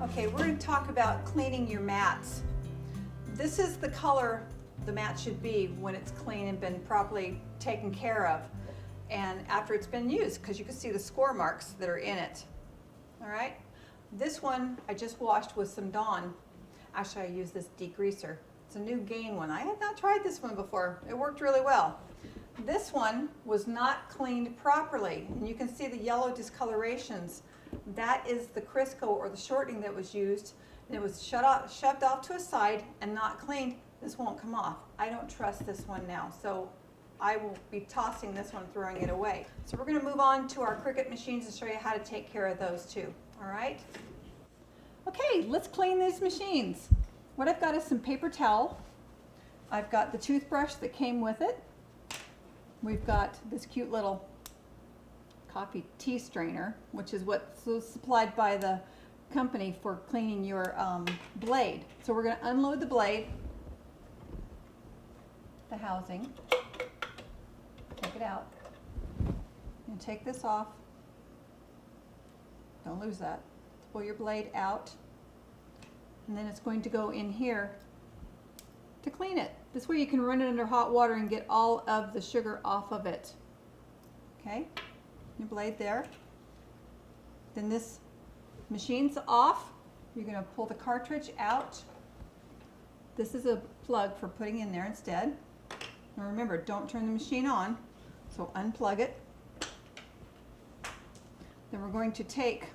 Okay, we're going to talk about cleaning your mats. This is the color the mat should be when it's clean and been properly taken care of, and after it's been used, because you can see the score marks that are in it. All right, this one I just washed with some Dawn. Actually, I used this degreaser. It's a new Gain one. I had not tried this one before. It worked really well. This one was not cleaned properly, and you can see the yellow discolorations. That is the Crisco, or the shortening that was used, and it was shoved off to a side and not cleaned. This won't come off. I don't trust this one now, so I will be tossing this one, throwing it away. So we're going to move on to our Cricut machines and show you how to take care of those too. All right? Okay, let's clean these machines. What I've got is some paper towel. I've got the toothbrush that came with it. We've got this cute little coffee tea strainer, which is what's supplied by the company for cleaning your blade. So we're going to unload the blade, the housing, take it out, and take this off. Don't lose that. Pull your blade out, and then it's going to go in here to clean it. This way you can run it under hot water and get all of the sugar off of it. Okay? Your blade there. Then this machine's off. You're going to pull the cartridge out. This is a plug for putting in there instead. And remember, don't turn the machine on, so unplug it. Then we're going to take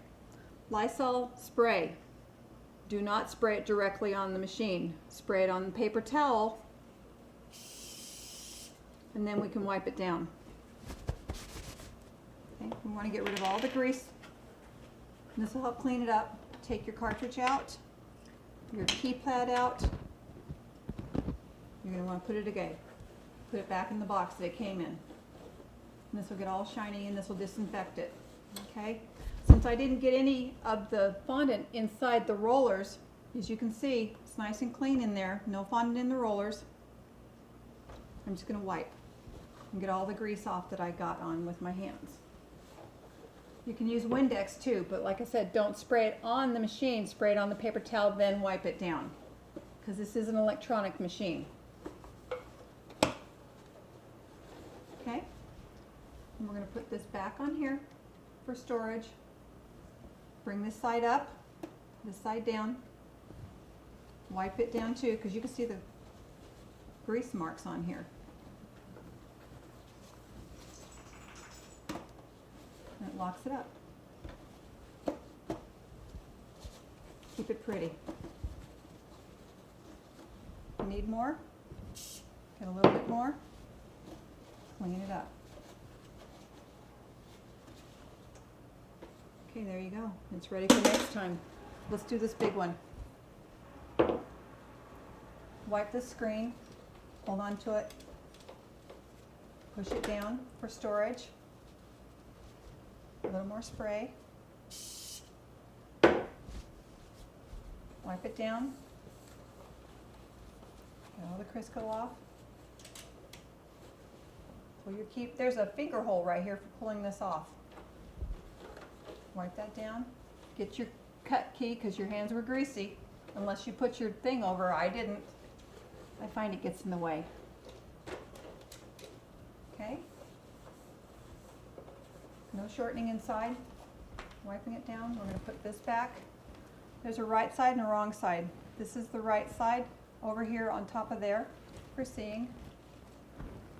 Lysol spray. Do not spray it directly on the machine. Spray it on the paper towel, and then we can wipe it down. Okay, we want to get rid of all the grease. And this will help clean it up. Take your cartridge out, your key pad out. You're going to want to put it away. Put it back in the box that it came in. And this will get all shiny, and this will disinfect it. Okay? Since I didn't get any of the fondant inside the rollers, as you can see, it's nice and clean in there. No fondant in the rollers. I'm just going to wipe and get all the grease off that I got on with my hands. You can use Windex too, but like I said, don't spray it on the machine. Spray it on the paper towel, then wipe it down, because this is an electronic machine. Okay? And we're going to put this back on here for storage. Bring this side up, this side down. Wipe it down too, because you can see the grease marks on here. And it locks it up. Keep it pretty. Need more? Get a little bit more. Clean it up. Okay, there you go. It's ready for next time. Let's do this big one. Wipe the screen, hold on to it, push it down for storage, a little more spray, wipe it down, get all the Crisco off, pull your key. There's a finger hole right here for pulling this off. Wipe that down. Get your cut key, because your hands were greasy, unless you put your thing over. I didn't. I find it gets in the way. Okay. No shortening inside. Wiping it down. We're going to put this back. There's a right side and a wrong side. This is the right side over here on top of there. We're seeing.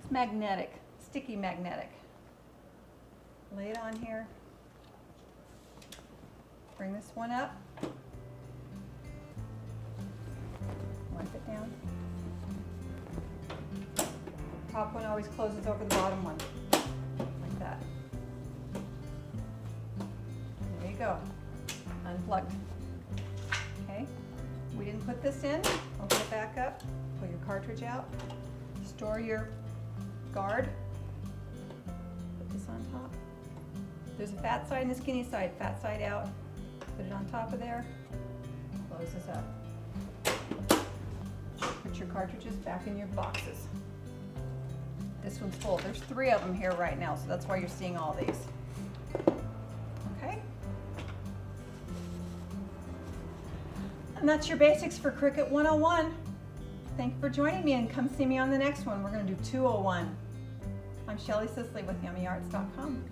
It's magnetic, sticky magnetic. Lay it on here. Bring this one up. Wipe it down. Top one always closes over the bottom one, like that. There you go. Unplugged. Okay. We didn't put this in. Open it back up. Pull your cartridge out. Store your guard. Put this on top. There's a fat side and a skinny side. Fat side out. Put it on top of there. Close this up. Put your cartridges back in your boxes. This one's full. There's 3 of them here right now, so that's why you're seeing all these. Okay? And that's your basics for Cricut 101. Thank you for joining me, and come see me on the next one. We're going to do 201. I'm Shelly Sicily with YummyArts.com.